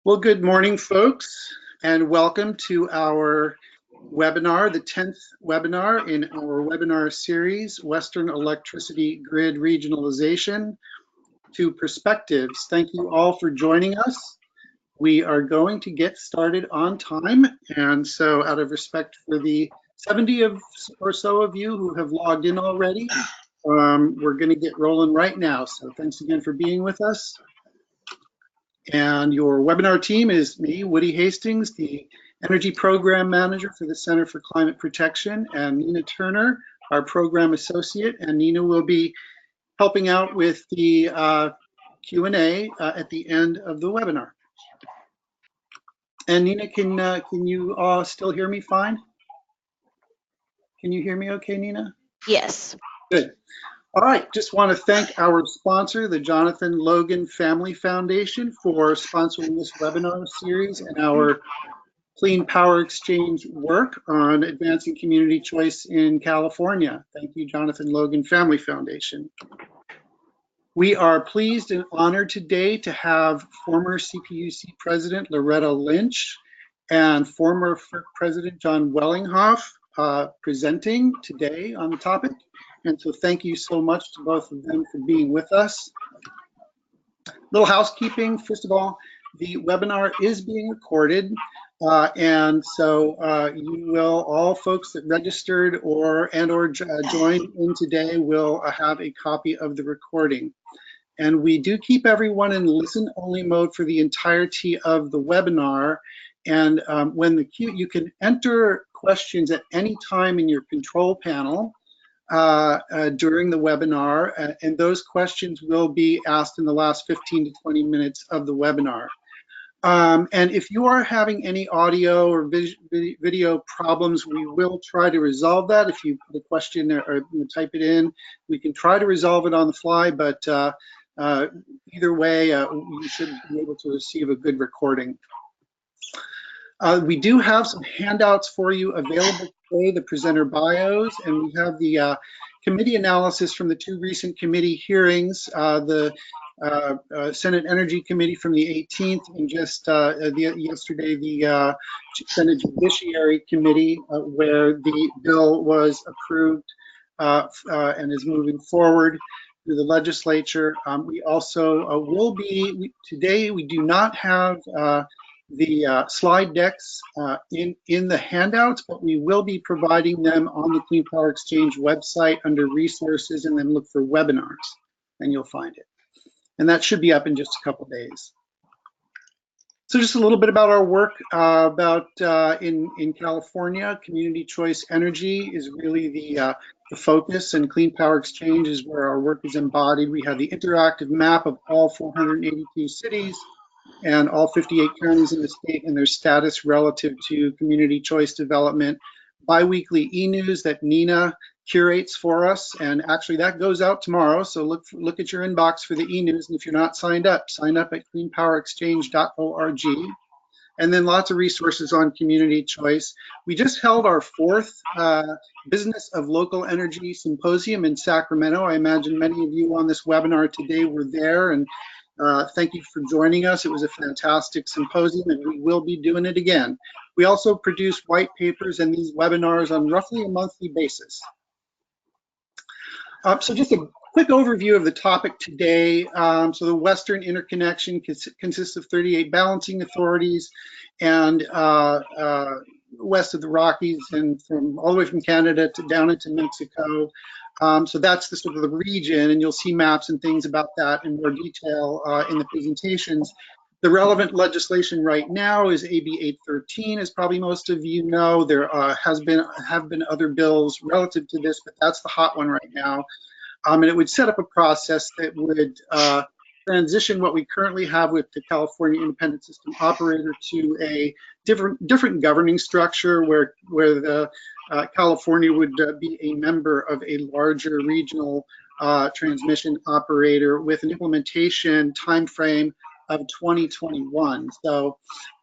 Well, good morning, folks, and welcome to our webinar, the 10th webinar in our webinar series, Western Electricity Grid Regionalization, Two Perspectives. Thank you all for joining us. We are going to get started on time, and so out of respect for the 70 or so of you who have logged in already, we're going to get rolling right now. So thanks again for being with us. And your webinar team is me, Woody Hastings, the Energy Program Manager for the Center for Climate Protection, and Nina Turner, our Program Associate. And Nina will be helping out with the Q&A at the end of the webinar. And Nina, can you still hear me fine? Can you hear me okay, Nina? Yes. Good. All right, just want to thank our sponsor, the Jonathan Logan Family Foundation, for sponsoring this webinar series and our Clean Power Exchange work on advancing community choice in California. Thank you, Jonathan Logan Family Foundation. We are pleased and honored today to have former CPUC President Loretta Lynch and former FERC President John Wellinghoff presenting today on the topic. And so thank you so much to both of them for being with us. Little housekeeping. First of all, the webinar is being recorded. And so you will, all folks that registered or joined in today will have a copy of the recording. And we do keep everyone in listen-only mode for the entirety of the webinar. And when you can enter questions at any time in your control panel during the webinar, and those questions will be asked in the last 15 to 20 minutes of the webinar. And if you are having any audio or video problems, we will try to resolve that. If you put a question or type it in, we can try to resolve it on the fly, but either way, you should be able to receive a good recording. We do have some handouts for you available today, the presenter bios, and we have the committee analysis from the two recent committee hearings, the Senate Energy Committee from the 18th, and just yesterday the Senate Judiciary Committee, where the bill was approved and is moving forward through the legislature. We also will be, today we do not have the slide decks in the handouts, but we will be providing them on the Clean Power Exchange website under resources, and then look for webinars and you'll find it. And that should be up in just a couple days. So just a little bit about our work in California. Community choice energy is really the focus, and Clean Power Exchange is where our work is embodied. We have the interactive map of all 482 cities and all 58 counties in the state and their status relative to community choice development. Bi-weekly e-news that Nina curates for us, and actually that goes out tomorrow, so look at your inbox for the e-news, and if you're not signed up, sign up at cleanpowerexchange.org. And then lots of resources on community choice. We just held our fourth Business of Local Energy Symposium in Sacramento. I imagine many of you on this webinar today were there, and thank you for joining us. It was a fantastic symposium, and we will be doing it again. We also produce white papers and these webinars on roughly a monthly basis. So just a quick overview of the topic today. So the Western interconnection consists of 38 balancing authorities, and west of the Rockies, and from all the way from Canada to down into Mexico. So that's the sort of the region, and you'll see maps and things about that in more detail in the presentations. The relevant legislation right now is AB 813, as probably most of you know. There have been other bills relative to this, but that's the hot one right now. And it would set up a process that would transition what we currently have with the California Independent System Operator to a different governing structure, where the California would be a member of a larger regional transmission operator with an implementation timeframe of 2021. So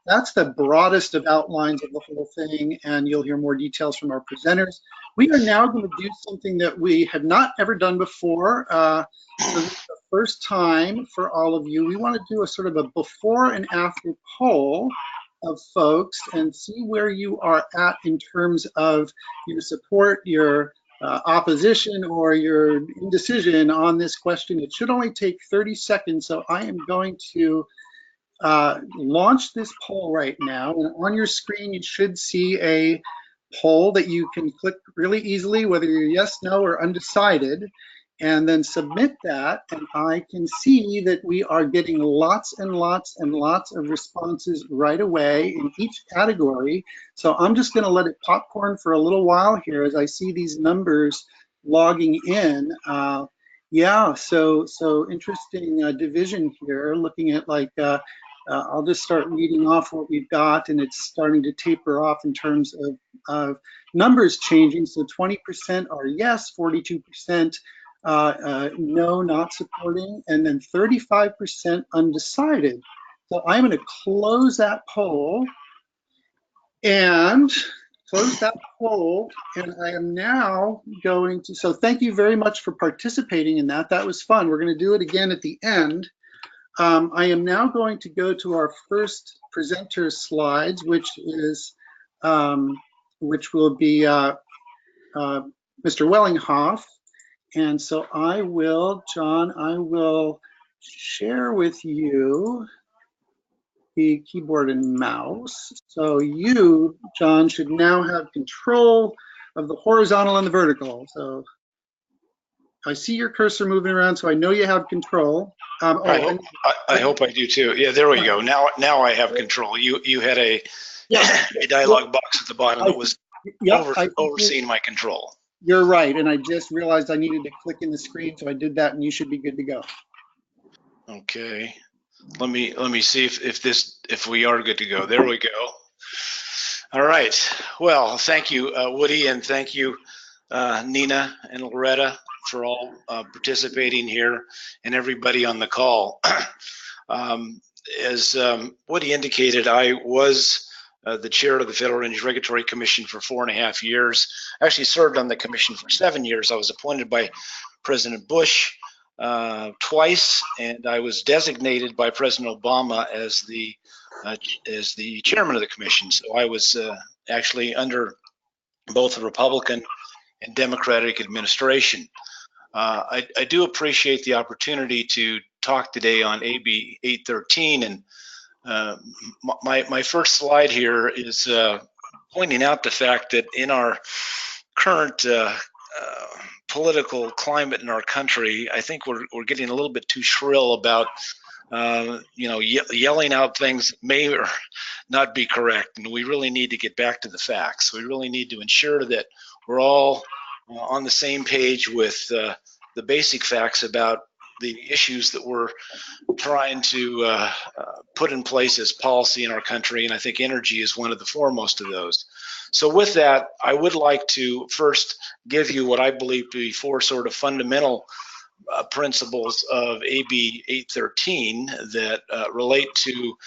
that's the broadest of outlines of the whole thing, and you'll hear more details from our presenters. We are now going to do something that we have not ever done before. So this is the first time for all of you. We want to do a sort of a before and after poll of folks and see where you are at in terms of your support, your opposition, or your indecision on this question. It should only take 30 seconds, so I am going to launch this poll right now. And on your screen, you should see a poll that you can click really easily, whether you're yes, no, or undecided, and then submit that. And I can see that we are getting lots and lots and lots of responses right away in each category. So I'm just going to let it popcorn for a little while here as I see these numbers logging in. Yeah, so interesting division here, looking at like, I'll just start reading off what we've got, and it's starting to taper off in terms of numbers changing. So 20% are yes, 42% no, not supporting, and then 35% undecided. So I'm going to close that poll, and I am now going to, so thank you very much for participating in that. That was fun. We're going to do it again at the end. I am now going to go to our first presenter slides, which will be Mr. Wellinghoff. And so I will, John, I will share with you the keyboard and mouse. So you, John, should now have control of the horizontal and the vertical. So I see your cursor moving around, so I know you have control. I hope I do too. Yeah, there we go. Now I have control. You had a dialog box at the bottom that was overseeing my control. You're right, and I just realized I needed to click in the screen, so I did that, and you should be good to go. Okay, let me see if we are good to go. There we go. All right. Well, thank you, Woody, and thank you, Nina and Loretta, for all participating here, and everybody on the call. As Woody indicated, I was the chair of the Federal Energy Regulatory Commission for 4.5 years. I actually served on the commission for 7 years. I was appointed by President Bush twice, and I was designated by President Obama as the chairman of the commission. So I was actually under both the Republican and Democratic administration. I do appreciate the opportunity to talk today on AB 813, and my first slide here is pointing out the fact that in our current political climate in our country, I think we're getting a little bit too shrill about yelling out things that may or not be correct, and we really need to get back to the facts. We really need to ensure that we're all on the same page with the basic facts about the issues that we're trying to put in place as policy in our country, and I think energy is one of the foremost of those. So with that, I would like to first give you what I believe to be 4 sort of fundamental principles of AB 813 that relate to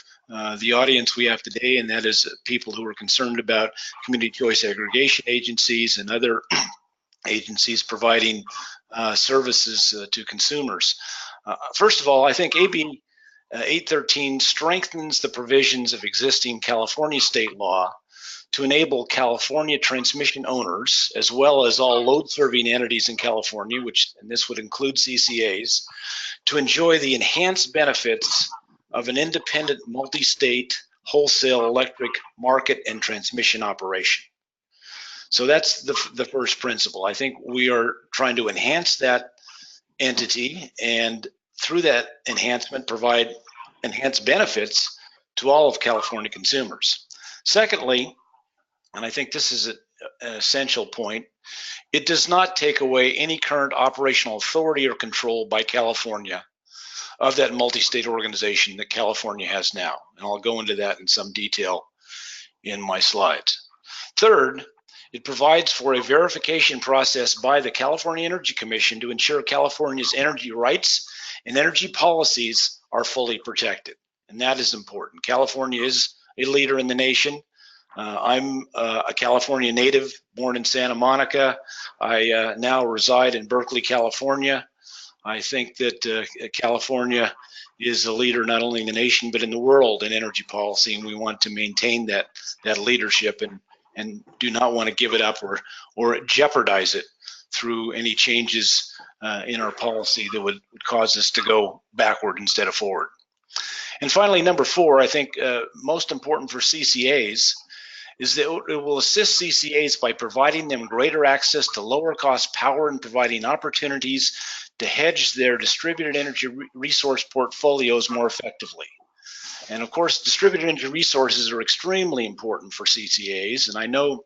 the audience we have today, and that is people who are concerned about community choice aggregation agencies and other agencies providing services to consumers. First of all, I think AB 813 strengthens the provisions of existing California state law to enable California transmission owners, as well as all load-serving entities in California, and this would include CCAs, to enjoy the enhanced benefits of an independent multi-state wholesale electric market and transmission operation. So that's the first principle. I think we are trying to enhance that entity, and through that enhancement provide enhanced benefits to all of California consumers. Secondly, and I think this is an essential point, it does not take away any current operational authority or control by California of that multi-state organization that California has now. And I'll go into that in some detail in my slides. Third, it provides for a verification process by the California Energy Commission to ensure California's energy rights and energy policies are fully protected. And that is important. California is a leader in the nation. I'm a California native, born in Santa Monica. I now reside in Berkeley, California. I think that California is a leader not only in the nation but in the world in energy policy, and we want to maintain that leadership and do not want to give it up or jeopardize it through any changes in our policy that would cause us to go backward instead of forward. And finally, number 4, I think most important for CCAs is that it will assist CCAs by providing them greater access to lower cost power and providing opportunities to hedge their distributed energy resource portfolios more effectively. And of course, distributed energy resources are extremely important for CCAs. And I know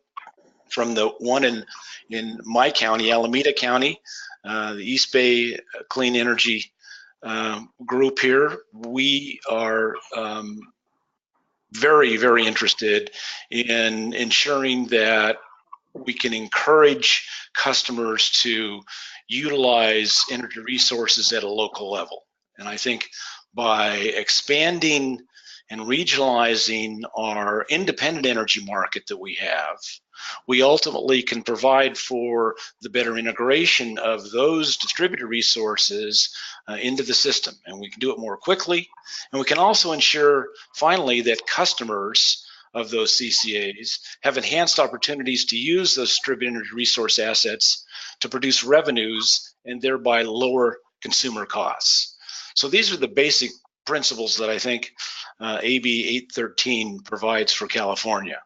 from the one in my county, Alameda County, the East Bay Clean Energy group here, we are very, very interested in ensuring that we can encourage customers to utilize energy resources at a local level. And I think by expanding and regionalizing our independent energy market that we have, we ultimately can provide for the better integration of those distributed resources into the system. And we can do it more quickly. And we can also ensure, finally, that customers of those CCAs have enhanced opportunities to use those distributed energy resource assets to produce revenues and thereby lower consumer costs. So these are the basic principles that I think AB 813 provides for California.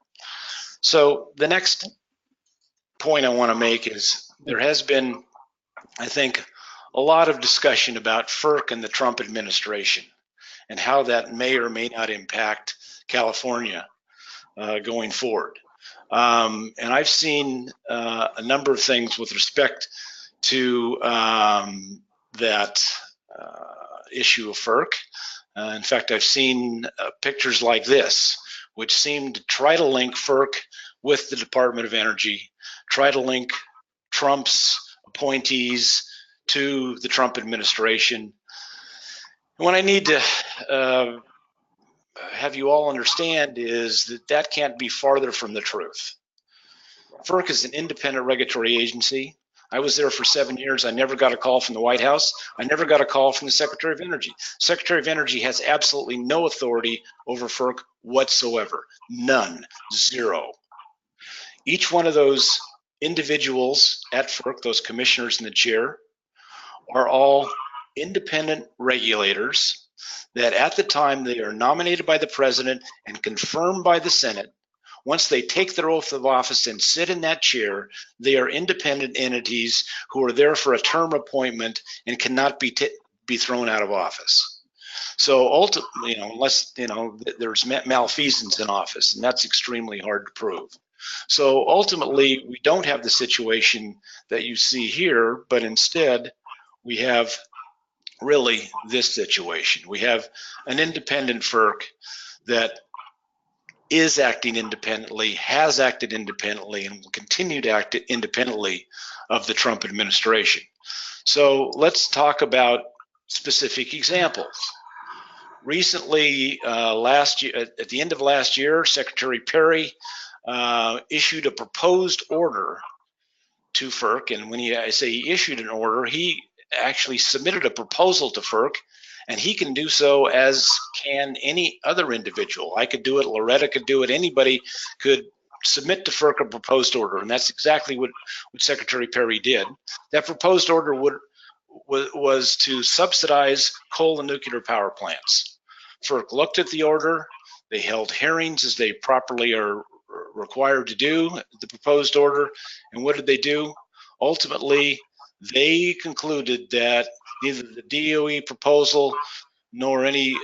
So the next point I want to make is there has been, I think, a lot of discussion about FERC and the Trump administration and how that may or may not impact California going forward. And I've seen a number of things with respect to that issue of FERC. In fact, I've seen pictures like this, which seem to try to link FERC with the Department of Energy, try to link Trump's appointees to the Trump administration. What I need to have you all understand is that that can't be farther from the truth. FERC is an independent regulatory agency. I was there for 7 years. I never got a call from the White House. I never got a call from the Secretary of Energy. Secretary of Energy has absolutely no authority over FERC whatsoever. None. Zero. Each one of those individuals at FERC, those commissioners in the chair, are all independent regulators that at the time they are nominated by the president and confirmed by the Senate. Once they take their oath of office and sit in that chair, they are independent entities who are there for a term appointment and cannot be thrown out of office. So ultimately, unless there's malfeasance in office, and that's extremely hard to prove. So ultimately, we don't have the situation that you see here, but instead we have really this situation. We have an independent FERC that is acting independently, has acted independently, and will continue to act independently of the Trump administration. So let's talk about specific examples. Recently, last year, at the end of last year, Secretary Perry issued a proposed order to FERC, and when I say he issued an order, he actually submitted a proposal to FERC, and he can do so as can any other individual. I could do it, Loretta could do it, anybody could submit to FERC a proposed order, and that's exactly what Secretary Perry did. That proposed order was to subsidize coal and nuclear power plants. FERC looked at the order, they held hearings as they properly are required to do, the proposed order, and what did they do? Ultimately, they concluded that neither the DOE proposal nor any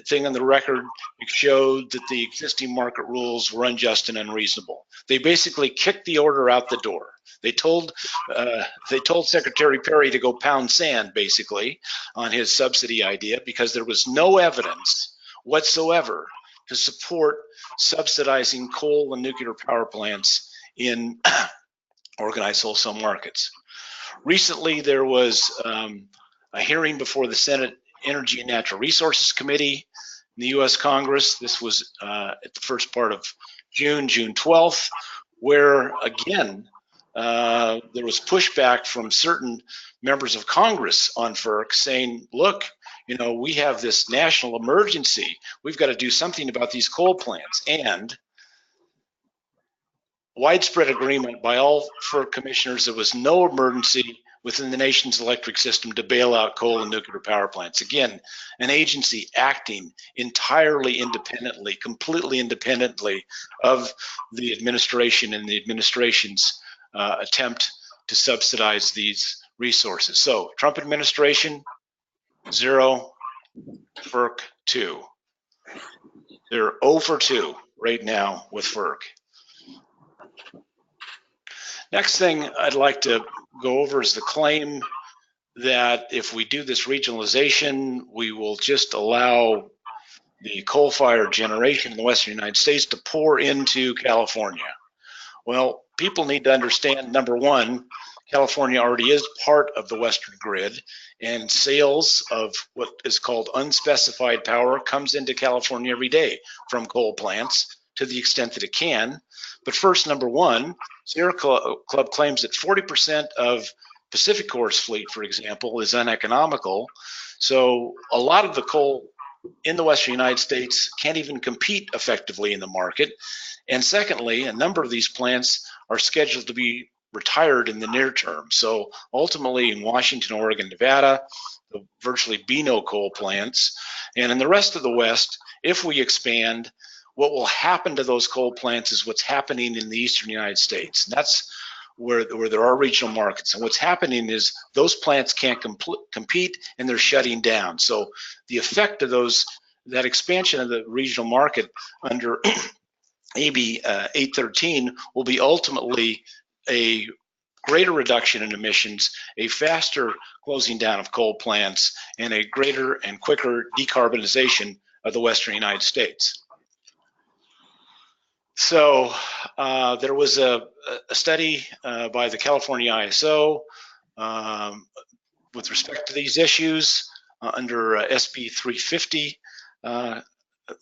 thing on the record showed that the existing market rules were unjust and unreasonable. They basically kicked the order out the door. They told Secretary Perry to go pound sand, basically, on his subsidy idea because there was no evidence whatsoever to support subsidizing coal and nuclear power plants in organized wholesale markets. Recently, there was a hearing before the Senate Energy and Natural Resources Committee. in the U.S. Congress. This was at the first part of June 12th, where again, there was pushback from certain members of Congress on FERC saying, look, we have this national emergency. We've got to do something about these coal plants. And widespread agreement by all FERC commissioners, there was no emergency within the nation's electric system to bail out coal and nuclear power plants. Again, an agency acting entirely independently, completely independently of the administration and the administration's attempt to subsidize these resources. So Trump administration, 0, FERC 2. They're 0 for 2 right now with FERC. Next thing I'd like to go over is the claim that if we do this regionalization, we will just allow the coal-fired generation in the Western United States to pour into California. Well, people need to understand, number one, California already is part of the Western grid, and sales of what is called unspecified power comes into California every day from coal plants to the extent that it can. But first, number one, Sierra Club claims that 40% of Pacific Corp's fleet, for example, is uneconomical. So a lot of the coal in the Western United States can't even compete effectively in the market. And secondly, a number of these plants are scheduled to be retired in the near term. So ultimately in Washington, Oregon, Nevada, there'll virtually be no coal plants. And in the rest of the West, if we expand, what will happen to those coal plants is what's happening in the Eastern United States. And that's where there are regional markets. And what's happening is those plants can't compete and they're shutting down. So the effect of that expansion of the regional market under AB 813 will be ultimately a greater reduction in emissions, a faster closing down of coal plants, and a greater and quicker decarbonization of the Western United States. So there was a study by the California ISO with respect to these issues under SB 350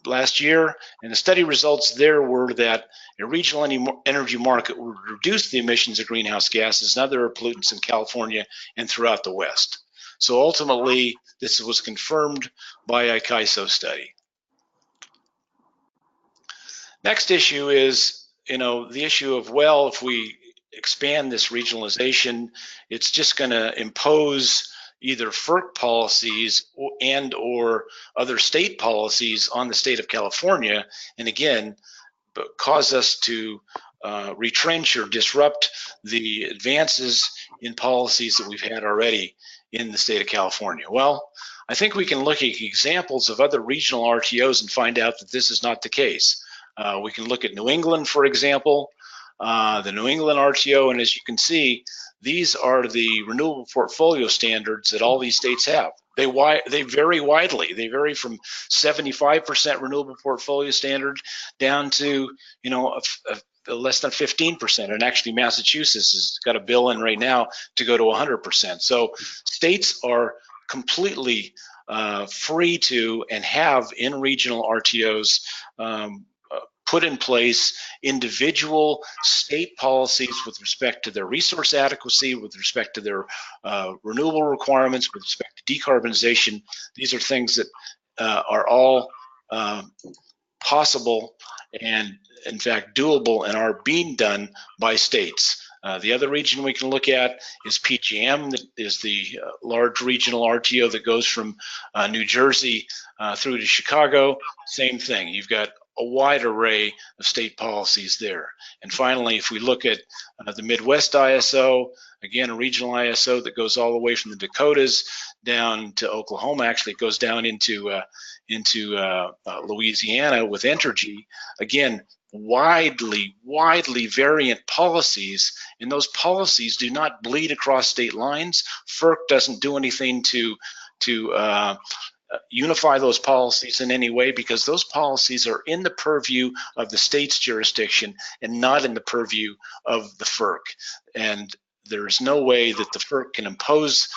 last year, and the study results there were that a regional energy market would reduce the emissions of greenhouse gases and other pollutants in California and throughout the West. So ultimately, this was confirmed by a CAISO study. Next issue is, the issue of, well, if we expand this regionalization, it's just going to impose either FERC policies or other state policies on the state of California, and again, cause us to retrench or disrupt the advances in policies that we've had already in the state of California. Well, I think we can look at examples of other regional RTOs and find out that this is not the case. We can look at New England, for example, the New England RTO, and as you can see, these are the renewable portfolio standards that all these states have. They vary widely. They vary from 75% renewable portfolio standard down to, less than 15%. And actually, Massachusetts has got a bill in right now to go to 100%. So states are completely free to and have in regional RTOs put in place individual state policies with respect to their resource adequacy, with respect to their renewable requirements, with respect to decarbonization. These are things that are all possible and, in fact, doable and are being done by states. The other region we can look at is PJM, that is the large regional RTO that goes from New Jersey through to Chicago. Same thing. You've got a wide array of state policies there. And finally, if we look at the Midwest ISO, again, a regional ISO that goes all the way from the Dakotas down to Oklahoma. Actually, it goes down into Louisiana with Entergy. Again, widely variant policies, and those policies do not bleed across state lines. FERC doesn't do anything to unify those policies in any way, because those policies are in the purview of the state's jurisdiction and not in the purview of the FERC. And there's no way that the FERC can impose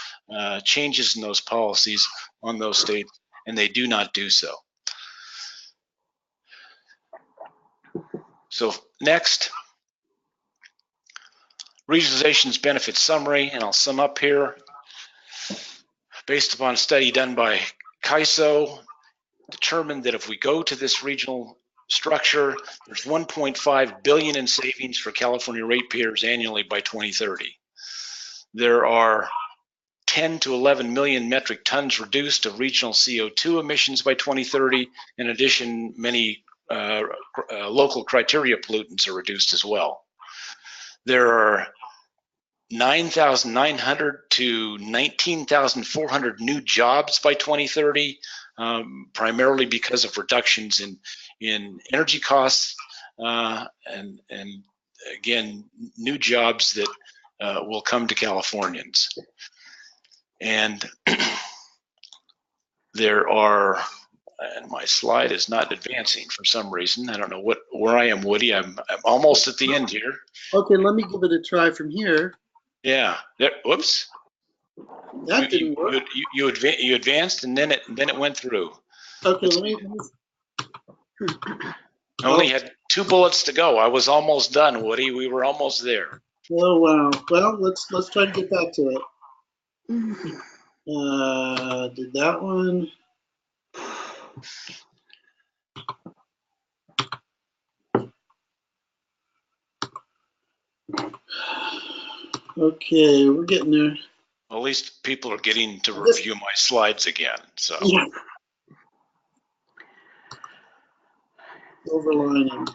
changes in those policies on those states, and they do not do so. So next, regionalization's benefits summary, and I'll sum up here. Based upon a study done by CAISO, determined that if we go to this regional structure, there's 1.5 billion in savings for California ratepayers annually by 2030. There are 10 to 11 million metric tons reduced of regional CO2 emissions by 2030. In addition, many local criteria pollutants are reduced as well. There are 9,900 to 19,400 new jobs by 2030, primarily because of reductions in energy costs and again, new jobs that will come to Californians. And there are, and my slide is not advancing for some reason. I don't know where I am, Woody. I'm almost at the end here. Okay, let me give it a try from here. Yeah. There, whoops. That didn't work. You advanced and then it went through. Okay, let me. I only had 2 bullets to go. I was almost done, Woody. We were almost there. Oh wow. Well, let's try to get back to it. Did that one? Okay, we're getting there. Well, at least people are getting to review my slides again. So. Yeah. Overlining.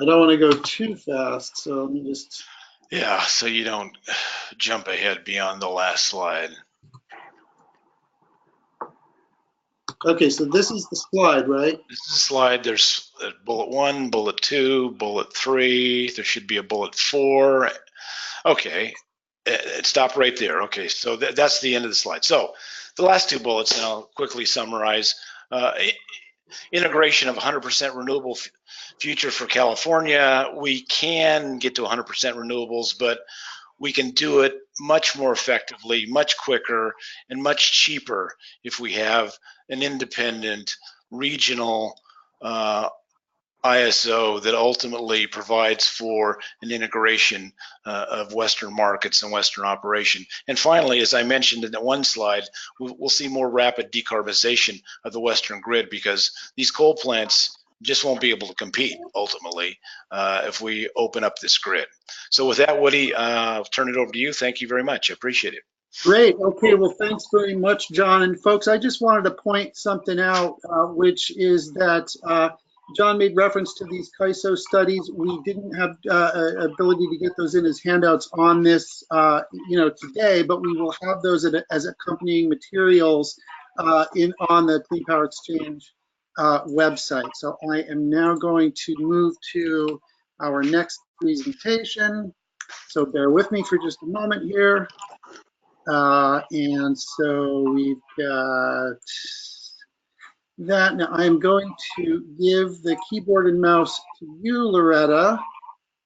I don't want to go too fast, so let me just. Yeah, so you don't jump ahead beyond the last slide. Okay, so this is the slide, right? This is the slide. There's bullet 1, bullet 2, bullet 3. There should be a bullet 4. Okay, it stopped right there. Okay, so that's the end of the slide. So the last 2 bullets, and I'll quickly summarize. Integration of 100% renewable future for California. We can get to 100% renewables, but we can do it much more effectively, much quicker, and much cheaper if we have an independent regional ISO that ultimately provides for an integration of Western markets and Western operation. And finally, as I mentioned in that one slide, we'll see more rapid decarbonization of the Western grid because these coal plants just won't be able to compete ultimately if we open up this grid. So with that, Woody, I'll turn it over to you. Thank you very much. I appreciate it. Great. Okay. Well, thanks very much, John. And folks, I just wanted to point something out, which is that John made reference to these CAISO studies. We didn't have ability to get those in as handouts on this, today, but we will have those as accompanying materials on the Clean Power Exchange website. So I am now going to move to our next presentation. So bear with me for just a moment here. And so we've got that. Now I'm going to give the keyboard and mouse to you, Loretta,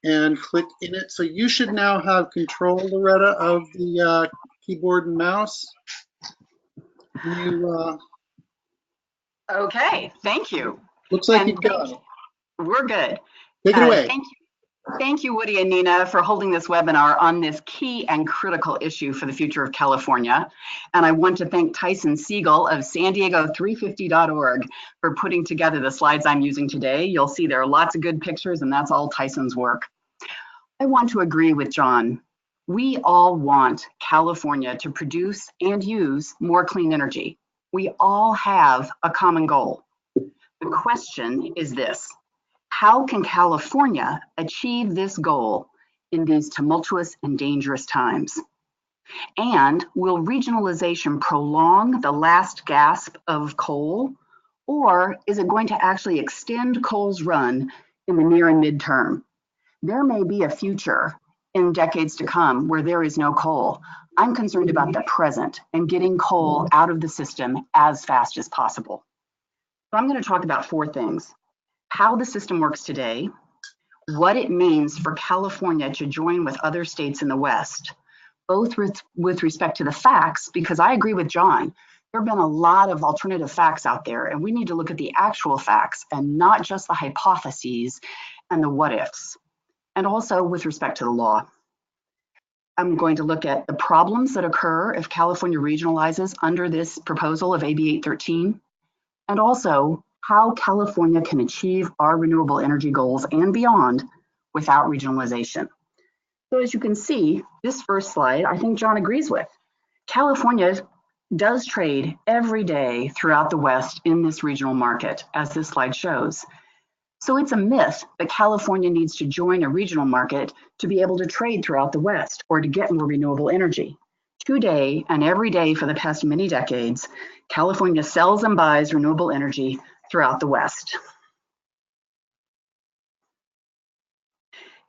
and click in it. So you should now have control, Loretta, of the keyboard and mouse. Okay, thank you. Looks like you've got it. We're good. Take it away. Thank you, Woody and Nina, for holding this webinar on this key and critical issue for the future of California. And I want to thank Tyson Siegel of San Diego 350.org for putting together the slides I'm using today. You'll see there are lots of good pictures, and that's all Tyson's work. I want to agree with John. We all want California to produce and use more clean energy. We all have a common goal. The question is this: how can California achieve this goal in these tumultuous and dangerous times? And will regionalization prolong the last gasp of coal, or is it going to actually extend coal's run in the near and midterm? There may be a future in decades to come where there is no coal. I'm concerned about the present and getting coal out of the system as fast as possible. So I'm going to talk about 4 things: how the system works today, what it means for California to join with other states in the West, both with respect to the facts, because I agree with John There have been a lot of alternative facts out there, and we need to look at the actual facts and not just the hypotheses and the what ifs. And also with respect to the law. I'm going to look at the problems that occur if California regionalizes under this proposal of AB 813, and also how California can achieve our renewable energy goals and beyond without regionalization. So as you can see, this first slide, I think John agrees with. California does trade every day throughout the West in this regional market, as this slide shows. So it's a myth that California needs to join a regional market to be able to trade throughout the West or to get more renewable energy. Today and every day for the past many decades, California sells and buys renewable energy throughout the West.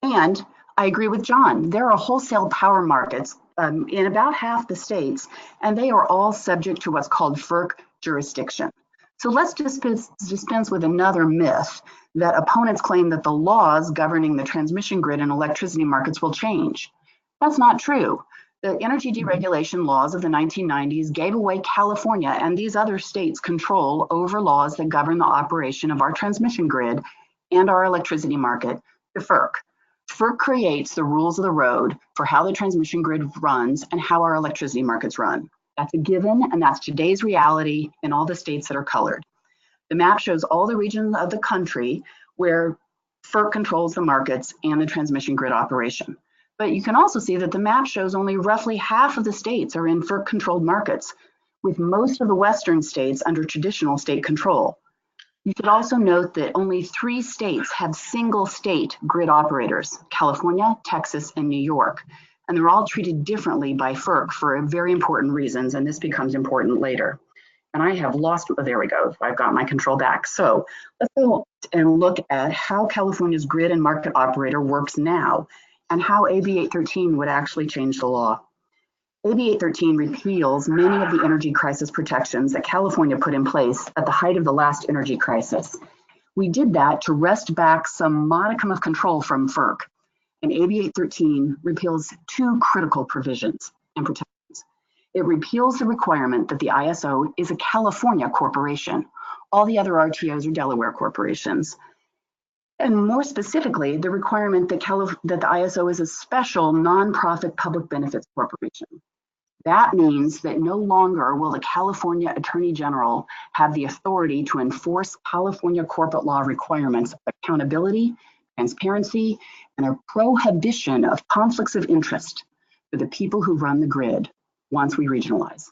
And I agree with John, there are wholesale power markets in about half the states, and they are all subject to what's called FERC jurisdiction. So let's dispense with another myth that opponents claim that the laws governing the transmission grid and electricity markets will change. That's not true. The energy deregulation laws of the 1990s gave away California and these other states control over laws that govern the operation of our transmission grid and our electricity market to FERC. FERC creates the rules of the road for how the transmission grid runs and how our electricity markets run. That's a given, and that's today's reality in all the states that are colored. The map shows all the regions of the country where FERC controls the markets and the transmission grid operation. But you can also see that the map shows only roughly half of the states are in FERC-controlled markets, with most of the western states under traditional state control. You should also note that only 3 states have single state grid operators, California, Texas, and New York. And they're all treated differently by FERC for very important reasons, and this becomes important later. And I have lost, oh, there we go, I've got my control back. So let's go and look at how California's grid and market operator works now and how AB 813 would actually change the law. AB 813 repeals many of the energy crisis protections that California put in place at the height of the last energy crisis. We did that to wrest back some modicum of control from FERC. And AB 813 repeals 2 critical provisions and protections. It repeals the requirement that the ISO is a California corporation. All the other RTOs are Delaware corporations. And more specifically, the requirement that the ISO is a special nonprofit public benefits corporation. That means that no longer will the California Attorney General have the authority to enforce California corporate law requirements of accountability, transparency, and a prohibition of conflicts of interest for the people who run the grid once we regionalize.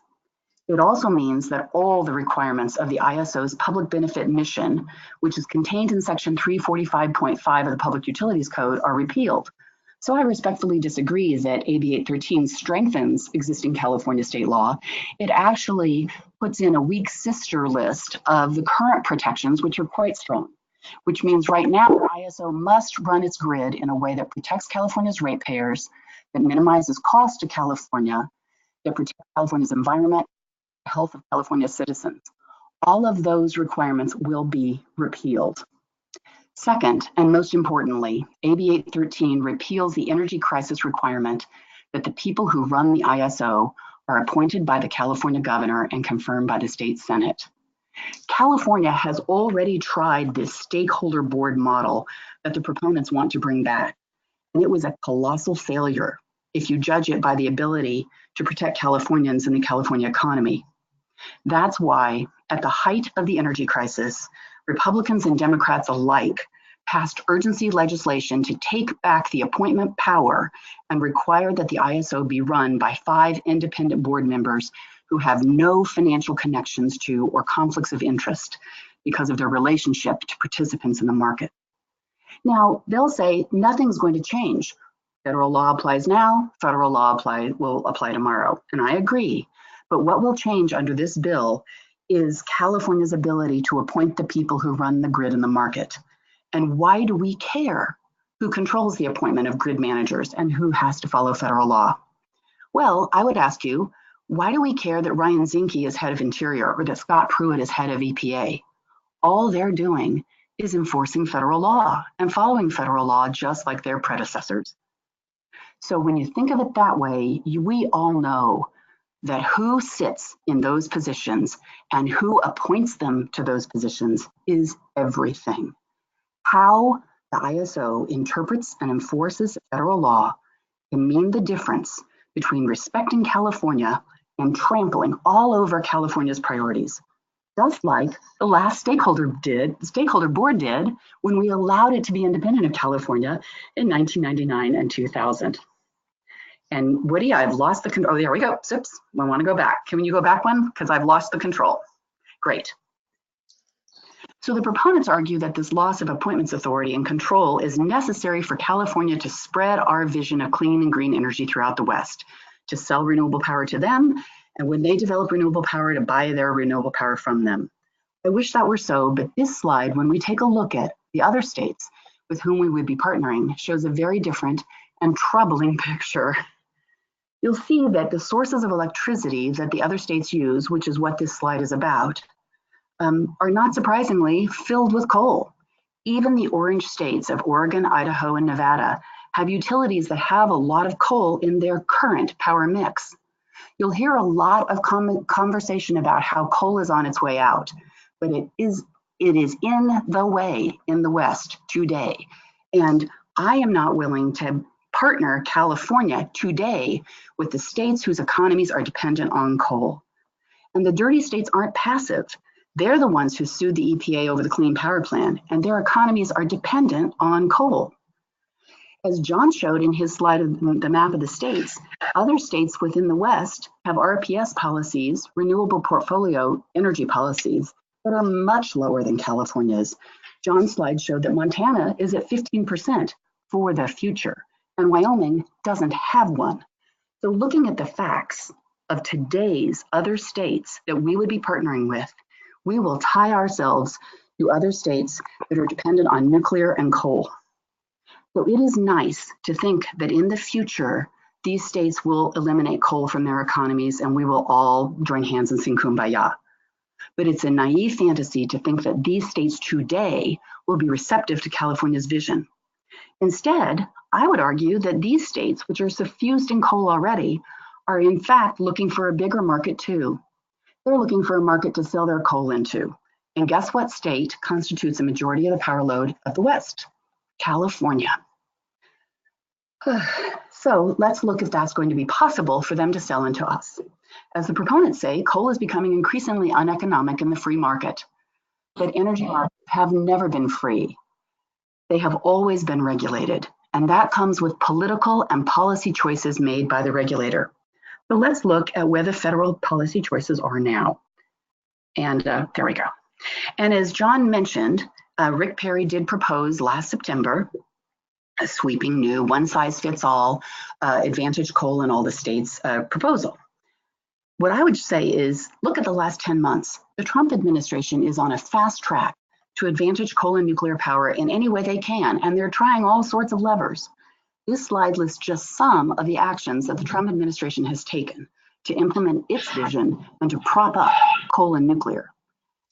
It also means that all the requirements of the ISO's public benefit mission, which is contained in section 345.5 of the Public Utilities Code, are repealed. So I respectfully disagree that AB 813 strengthens existing California state law. It actually puts in a weak sister list of the current protections, which are quite strong, which means right now the ISO must run its grid in a way that protects California's ratepayers, that minimizes cost to California, that protects California's environment, the health of California's citizens. All of those requirements will be repealed. Second, and most importantly, AB 813 repeals the energy crisis requirement that the people who run the ISO are appointed by the California governor and confirmed by the state Senate. California has already tried this stakeholder board model that the proponents want to bring back, and it was a colossal failure if you judge it by the ability to protect Californians and the California economy. That's why, at the height of the energy crisis, Republicans and Democrats alike passed urgency legislation to take back the appointment power and require that the ISO be run by 5 independent board members who have no financial connections to or conflicts of interest because of their relationship to participants in the market. Now, they'll say nothing's going to change. Federal law applies now, federal law will apply tomorrow, and I agree. But what will change under this bill is California's ability to appoint the people who run the grid and the market. And why do we care who controls the appointment of grid managers and who has to follow federal law? Well, I would ask you, why do we care that Ryan Zinke is head of Interior or that Scott Pruitt is head of EPA? All they're doing is enforcing federal law and following federal law just like their predecessors. So when you think of it that way, we all know that who sits in those positions and who appoints them to those positions is everything. How the ISO interprets and enforces federal law can mean the difference between respecting California and trampling all over California's priorities, just like the last stakeholder board did when we allowed it to be independent of California in 1999 and 2000. And Woody, I've lost the control. Oh, there we go. Oops, I want to go back. Can you go back one? Because I've lost the control. Great. So the proponents argue that this loss of appointments authority and control is necessary for California to spread our vision of clean and green energy throughout the West, to sell renewable power to them, and when they develop renewable power, to buy their renewable power from them. I wish that were so, but this slide, when we take a look at the other states with whom we would be partnering, shows a very different and troubling picture. You'll see that the sources of electricity that the other states use, which is what this slide is about, are not surprisingly filled with coal. Even the orange states of Oregon, Idaho, and Nevada have utilities that have a lot of coal in their current power mix. You'll hear a lot of conversation about how coal is on its way out, but it is in the way in the West today. And I am not willing to partner California today with the states whose economies are dependent on coal. And the dirty states aren't passive. They're the ones who sued the EPA over the Clean Power Plan, and their economies are dependent on coal. As John showed in his slide of the map of the states, other states within the West have RPS policies, renewable portfolio energy policies, that are much lower than California's. John's slide showed that Montana is at 15% for the future, and Wyoming doesn't have one. So looking at the facts of today's other states that we would be partnering with, we will tie ourselves to other states that are dependent on nuclear and coal. So it is nice to think that in the future, these states will eliminate coal from their economies and we will all join hands and sing Kumbaya. But it's a naive fantasy to think that these states today will be receptive to California's vision. Instead, I would argue that these states, which are suffused in coal already, are in fact looking for a bigger market too. They're looking for a market to sell their coal into. And guess what state constitutes a majority of the power load of the West? California. So let's look if that's going to be possible for them to sell into us. As the proponents say, coal is becoming increasingly uneconomic in the free market. But energy markets have never been free. They have always been regulated. And that comes with political and policy choices made by the regulator. So let's look at where the federal policy choices are now. And there we go. And as John mentioned, Rick Perry did propose last September a sweeping new one-size-fits-all advantage coal in all the states proposal. What I would say is, look at the last 10 months. The Trump administration is on a fast track to advantage coal and nuclear power in any way they can, and they're trying all sorts of levers. This slide lists just some of the actions that the Trump administration has taken to implement its vision and to prop up coal and nuclear.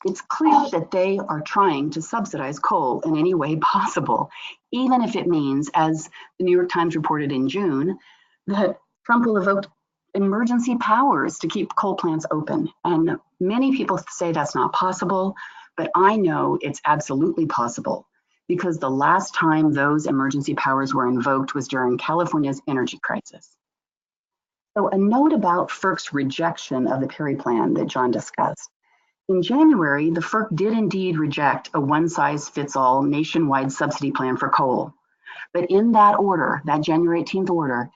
It's clear that they are trying to subsidize coal in any way possible, even if it means, as the New York Times reported in June, that Trump will evoke emergency powers to keep coal plants open. And many people say that's not possible, but I know it's absolutely possible, because the last time those emergency powers were invoked was during California's energy crisis. So a note about FERC's rejection of the Perry plan that John discussed. In January, the FERC did indeed reject a one-size-fits-all nationwide subsidy plan for coal. But in that order, that January 18th order,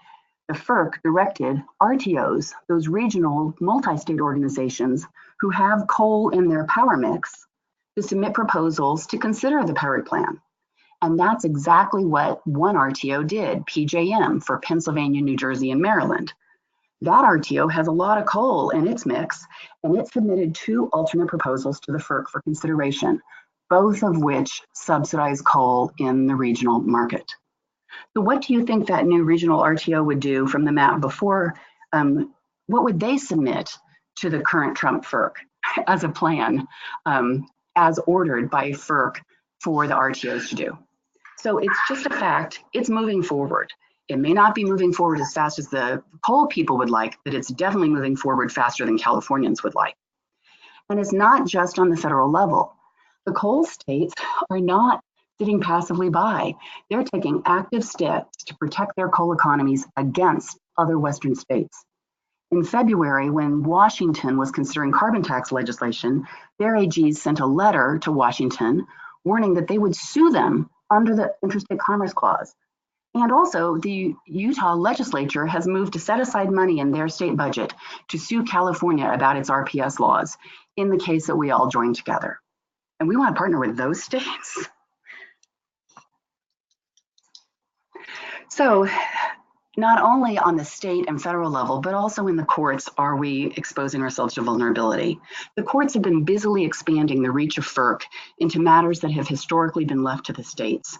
the FERC directed RTOs, those regional multi-state organizations who have coal in their power mix, to submit proposals to consider the Perry plan. And that's exactly what one RTO did, PJM, for Pennsylvania, New Jersey, and Maryland. That RTO has a lot of coal in its mix, and it submitted 2 alternate proposals to the FERC for consideration, both of which subsidize coal in the regional market. So what do you think that new regional RTO would do from the map before? What would they submit to the current Trump FERC as a plan, as ordered by FERC for the RTOs to do? So it's just a fact, it's moving forward. It may not be moving forward as fast as the coal people would like, but it's definitely moving forward faster than Californians would like. And it's not just on the federal level. The coal states are not sitting passively by. They're taking active steps to protect their coal economies against other Western states. In February, when Washington was considering carbon tax legislation, their AGs sent a letter to Washington warning that they would sue them under the Interstate Commerce Clause. And also, the Utah legislature has moved to set aside money in their state budget to sue California about its RPS laws in the case that we all join together. And we want to partner with those states. So not only on the state and federal level, but also in the courts are we exposing ourselves to vulnerability. The courts have been busily expanding the reach of FERC into matters that have historically been left to the states.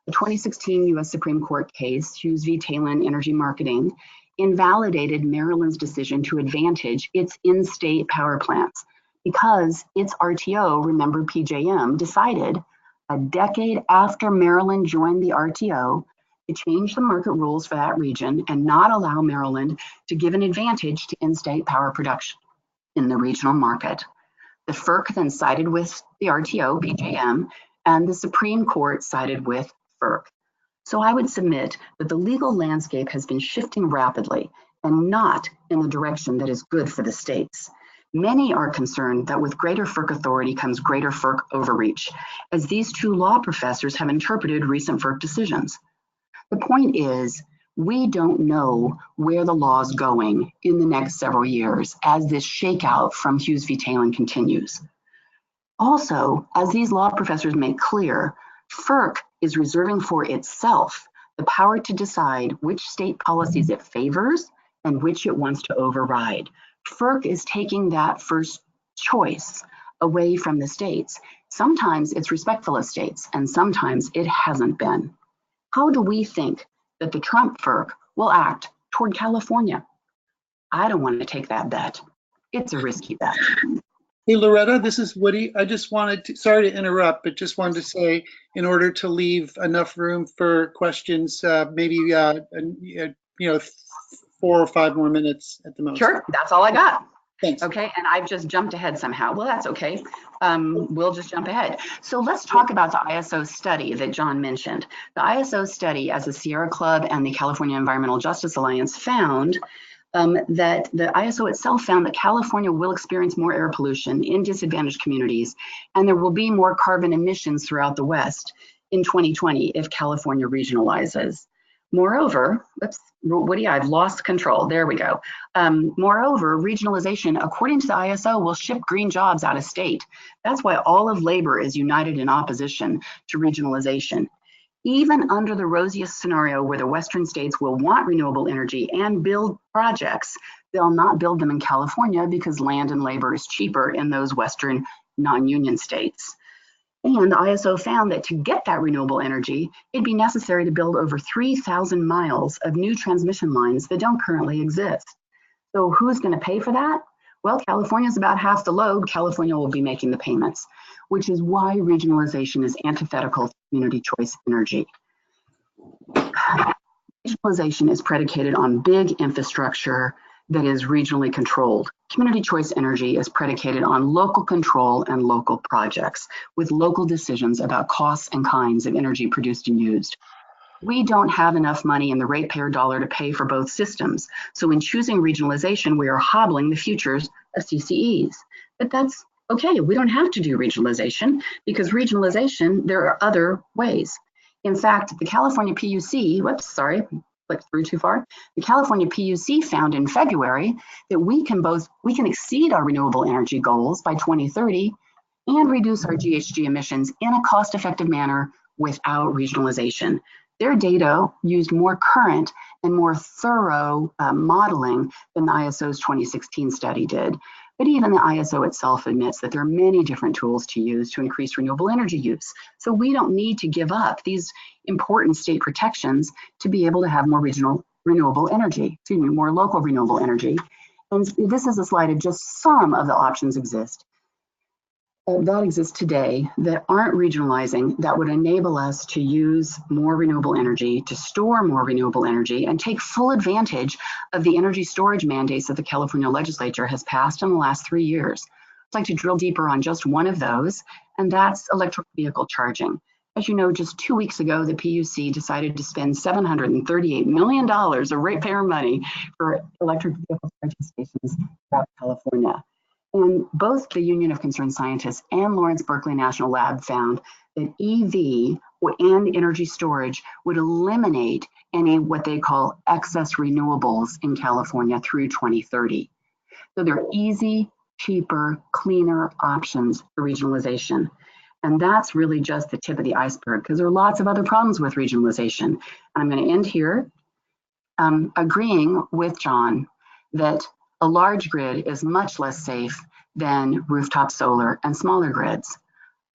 The 2016 U.S. Supreme Court case, Hughes v. Talon Energy Marketing, invalidated Maryland's decision to advantage its in-state power plants because its RTO, remember PJM, decided a decade after Maryland joined the RTO to change the market rules for that region and not allow Maryland to give an advantage to in-state power production in the regional market. The FERC then sided with the RTO, PJM, and the Supreme Court sided with FERC. So I would submit that the legal landscape has been shifting rapidly and not in the direction that is good for the states. Many are concerned that with greater FERC authority comes greater FERC overreach, as these two law professors have interpreted recent FERC decisions. The point is, we don't know where the law is going in the next several years as this shakeout from Hughes v. Talon continues. Also, as these law professors make clear, FERC is reserving for itself the power to decide which state policies it favors and which it wants to override. FERC is taking that first choice away from the states. Sometimes it's respectful of states, and sometimes it hasn't been. How do we think that the Trump FERC will act toward California? I don't want to take that bet. It's a risky bet. Hey, Loretta, this is Woody. I just wanted to, sorry to interrupt, but just wanted to say, in order to leave enough room for questions, maybe, 4 or 5 more minutes at the most. Sure, that's all I got. Thanks. Okay, and I've just jumped ahead somehow. Well, that's okay. We'll just jump ahead. So let's talk about the ISO study that John mentioned. The ISO study, as the Sierra Club and the California Environmental Justice Alliance found, that the ISO itself found that California will experience more air pollution in disadvantaged communities, and there will be more carbon emissions throughout the West in 2020 if California regionalizes. Moreover, oops, Woody, I've lost control. There we go. Moreover, regionalization, according to the ISO, will ship green jobs out of state. That's why all of labor is united in opposition to regionalization. Even under the rosiest scenario where the Western states will want renewable energy and build projects, they'll not build them in California because land and labor is cheaper in those Western non-union states. And the ISO found that to get that renewable energy, it'd be necessary to build over 3,000 miles of new transmission lines that don't currently exist. So who's going to pay for that? Well, California's about half the load. California will be making the payments, which is why regionalization is antithetical to community choice energy. Regionalization is predicated on big infrastructure that is regionally controlled. Community choice energy is predicated on local control and local projects with local decisions about costs and kinds of energy produced and used. We don't have enough money in the ratepayer dollar to pay for both systems. So in choosing regionalization, we are hobbling the futures of CCEs. But that's okay, we don't have to do regionalization because regionalization, there are other ways. In fact, the California PUC, whoops, sorry, clicked through too far. The California PUC found in February that we can exceed our renewable energy goals by 2030 and reduce our GHG emissions in a cost-effective manner without regionalization. Their data used more current and more thorough modeling than the ISO's 2016 study did. But even the ISO itself admits that there are many different tools to use to increase renewable energy use. So we don't need to give up these important state protections to be able to have more renewable energy, more local renewable energy. And this is a slide of just some of the options exist. that exist today that aren't regionalizing, that would enable us to use more renewable energy, to store more renewable energy, and take full advantage of the energy storage mandates that the California legislature has passed in the last 3 years. I'd like to drill deeper on just one of those, and that's electric vehicle charging. As you know, just 2 weeks ago, the PUC decided to spend $738 million of ratepayer money for electric vehicle charging stations throughout California. And both the Union of Concerned Scientists and Lawrence Berkeley National Lab found that EV and energy storage would eliminate any what they call excess renewables in California through 2030. So they're easy, cheaper, cleaner options for regionalization. And that's really just the tip of the iceberg, because there are lots of other problems with regionalization. And I'm going to end here agreeing with John that a large grid is much less safe than rooftop solar and smaller grids.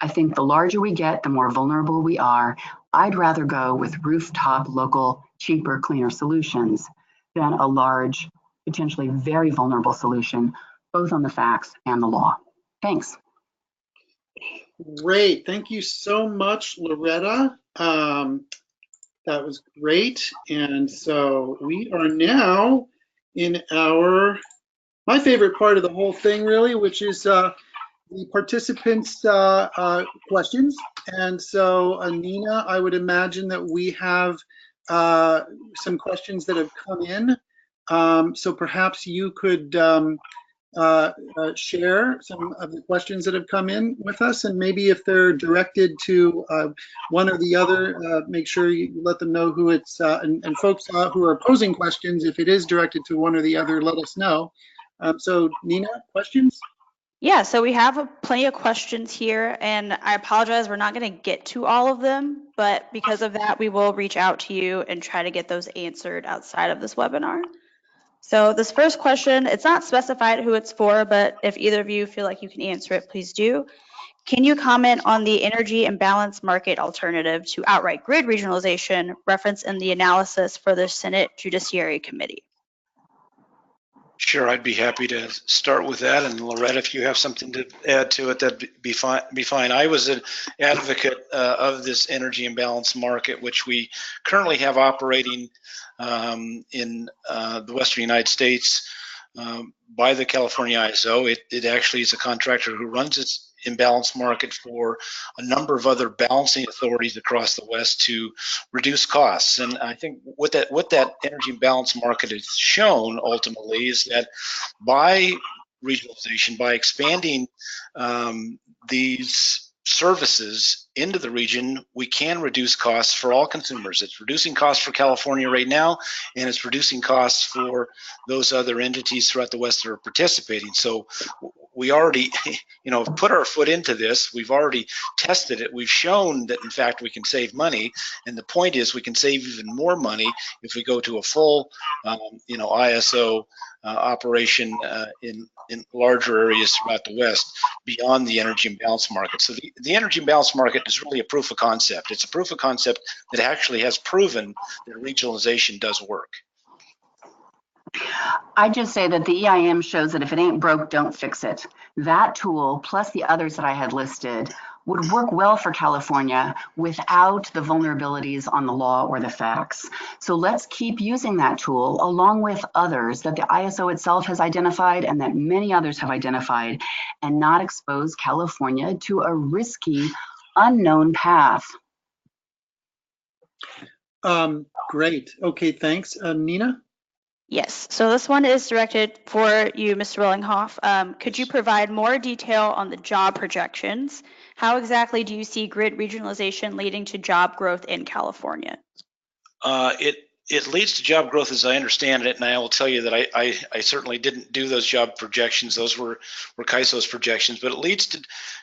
I think the larger we get, the more vulnerable we are. I'd rather go with rooftop, local, cheaper, cleaner solutions than a large, potentially very vulnerable solution, both on the facts and the law. Thanks. Great. Thank you so much, Loretta. That was great. And so we are now in my favorite part of the whole thing, really, which is the participants' questions. And so, Nina, I would imagine that we have some questions that have come in. So perhaps you could share some of the questions that have come in with us, and maybe if they're directed to one or the other, make sure you let them know who it's, and folks who are posing questions, if it is directed to one or the other, let us know. So Nina, questions? Yeah, so we have plenty of questions here, and I apologize, we're not going to get to all of them, but because of that, we will reach out to you and try to get those answered outside of this webinar. So this first question, it's not specified who it's for, but if either of you feel like you can answer it, please do. Can you comment on the energy imbalance market alternative to outright grid regionalization referenced in the analysis for the Senate Judiciary Committee? Sure, I'd be happy to start with that. And Loretta, if you have something to add to it, that'd be fine. I was an advocate of this energy imbalance market, which we currently have operating in the Western United States by the California ISO. It actually is a contractor who runs its imbalance market for a number of other balancing authorities across the West to reduce costs. And I think what that energy imbalance market has shown ultimately is that by regionalization, by expanding these services into the region, we can reduce costs for all consumers. It's reducing costs for California right now, and it's reducing costs for those other entities throughout the West that are participating. So we already, put our foot into this. We've already tested it. We've shown that, in fact, we can save money. And the point is we can save even more money if we go to a full, ISO operation in larger areas throughout the West beyond the energy imbalance market. So the energy imbalance market is really a proof of concept. It's a proof of concept that actually has proven that regionalization does work. I just say that the EIM shows that if it ain't broke, don't fix it. That tool, plus the others that I had listed, would work well for California without the vulnerabilities on the law or the facts. So let's keep using that tool along with others that the ISO itself has identified and that many others have identified, and not expose California to a risky, unknown path. Great. Okay, thanks. Nina? Yes, so this one is directed for you, Mr. Wellinghoff. Could you provide more detail on the job projections? How exactly do you see grid regionalization leading to job growth in California? It leads to job growth as I understand it, and I will tell you that I certainly didn't do those job projections. Those were CAISO's projections, but it leads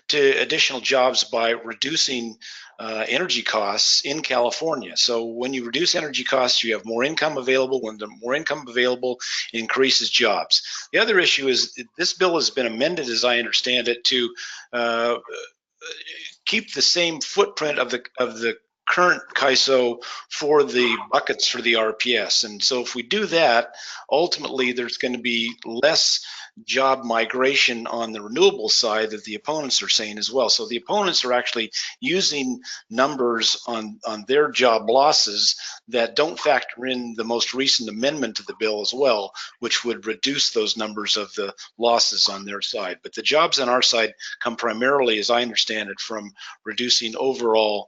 to additional jobs by reducing energy costs in California. So when you reduce energy costs, you have more income available. When the more income available, it increases jobs. The other issue is this bill has been amended, as I understand it, to keep the same footprint of the current CAISO for the buckets for the RPS. And so if we do that, ultimately there's going to be less job migration on the renewable side that the opponents are saying as well. So the opponents are actually using numbers on their job losses that don't factor in the most recent amendment to the bill as well, which would reduce those numbers of the losses on their side. But the jobs on our side come primarily, as I understand it, from reducing overall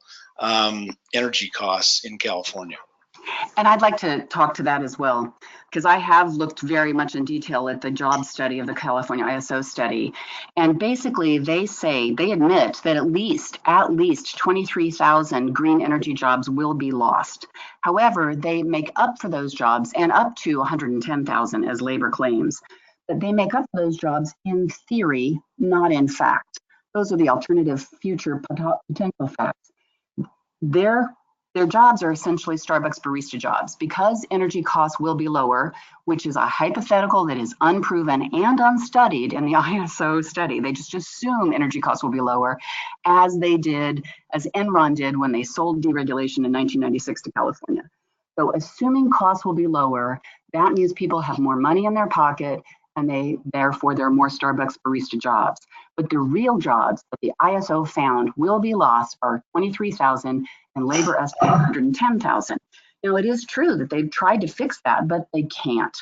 energy costs in California. And I'd like to talk to that as well, because I have looked very much in detail at the job study of the California ISO study. And basically they admit that at least 23,000 green energy jobs will be lost. However, they make up for those jobs, and up to 110,000 as labor claims, but they make up for those jobs in theory, not in fact. Those are the alternative future potential facts. Their jobs are essentially Starbucks barista jobs. Because energy costs will be lower, which is a hypothetical that is unproven and unstudied in the ISO study. They just assume energy costs will be lower, as Enron did when they sold deregulation in 1996 to California. So assuming costs will be lower, that means people have more money in their pocket, and therefore there are more Starbucks barista jobs. But the real jobs that the ISO found will be lost are 23,000 and labor estimate 110,000. Now, it is true that they've tried to fix that, but they can't.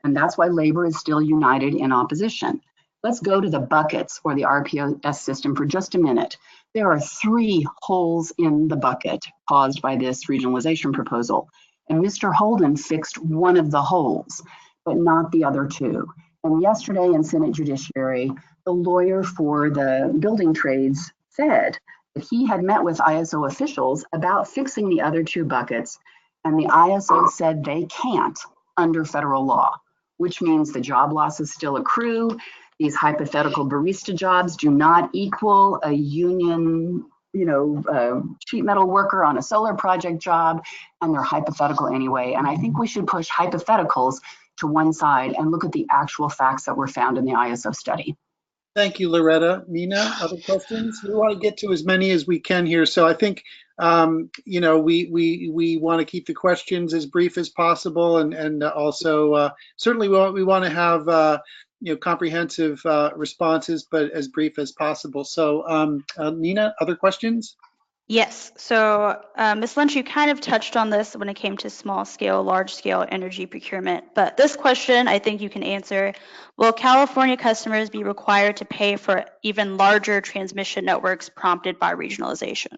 And that's why labor is still united in opposition. Let's go to the buckets or the RPS system for just a minute. There are 3 holes in the bucket caused by this regionalization proposal. And Mr. Holden fixed one of the holes, but not the other 2. And yesterday in Senate Judiciary, the lawyer for the building trades said that he had met with ISO officials about fixing the other 2 buckets, and the ISO said they can't under federal law, which means the job losses still accrue. These hypothetical barista jobs do not equal a union, sheet metal worker on a solar project job, and they're hypothetical anyway. And I think we should push hypotheticals to one side and look at the actual facts that were found in the ISO study. Thank you, Loretta. Nina, other questions? We want to get to as many as we can here. So I think, we want to keep the questions as brief as possible, and also certainly we want to have comprehensive responses, but as brief as possible. So Nina, other questions? Yes. So, Ms. Lynch, you kind of touched on this when it came to small scale, large scale energy procurement, but this question I think you can answer. Will California customers be required to pay for even larger transmission networks prompted by regionalization?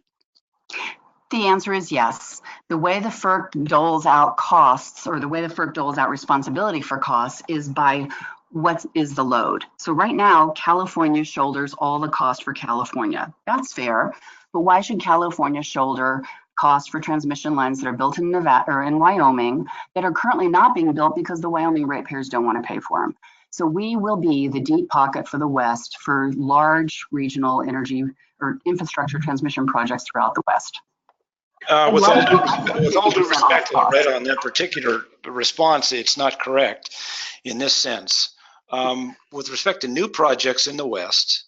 The answer is yes. The way the FERC doles out costs, or the way the FERC doles out responsibility for costs, is by what is the load. So right now, California shoulders all the cost for California. That's fair. But why should California shoulder costs for transmission lines that are built in Nevada or in Wyoming that are currently not being built because the Wyoming ratepayers don't want to pay for them? So we will be the deep pocket for the West for large regional energy or infrastructure transmission projects throughout the West. With all due respect to Loretta on that particular response, it's not correct in this sense. With respect to new projects in the West,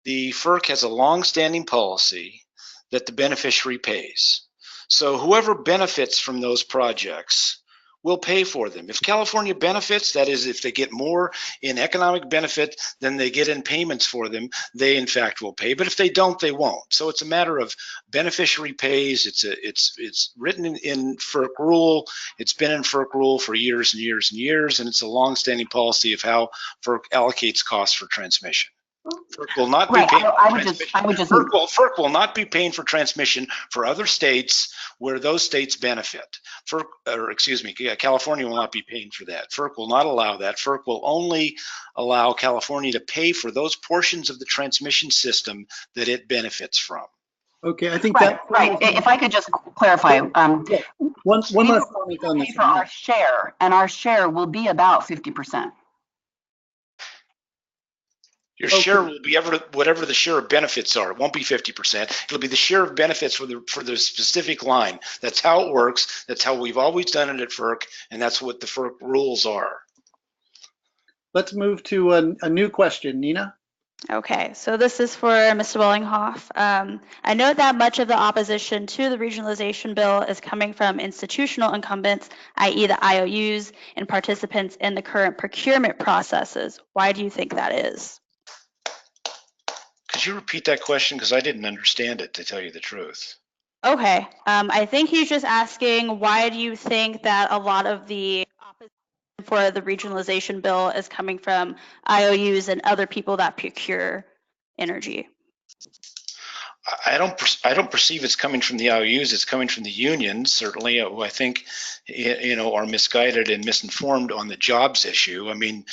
the FERC has a long-standing policy that the beneficiary pays. So whoever benefits from those projects will pay for them. If California benefits, that is, if they get more in economic benefit than they get in payments for them, they in fact will pay. But if they don't, they won't. So it's a matter of beneficiary pays. It's written in FERC rule. It's been in FERC rule for years and years and years, and it's a long-standing policy of how FERC allocates costs for transmission. FERC will not be paying FERC will not be paying for transmission for other states where those states benefit. California will not be paying for that. FERC will not allow that. FERC will only allow California to pay for those portions of the transmission system that it benefits from. Okay, I think right. If I could just clarify, one last comment on this. For our share, and our share will be about 50%. Your share will be whatever the share of benefits are. It won't be 50%. It'll be the share of benefits for the specific line. That's how it works. That's how we've always done it at FERC, and that's what the FERC rules are. Let's move to a new question, Nina. Okay, so this is for Mr. Wellinghoff. I note that much of the opposition to the regionalization bill is coming from institutional incumbents, i.e. the IOUs and participants in the current procurement processes. Why do you think that is? Could you repeat that question? Because I didn't understand it, to tell you the truth. Okay, I think he's just asking, why do you think that a lot of the opposition for the regionalization bill is coming from IOUs and other people that procure energy? I don't perceive it's coming from the IOUs. It's coming from the unions, certainly, who I think, are misguided and misinformed on the jobs issue. I mean,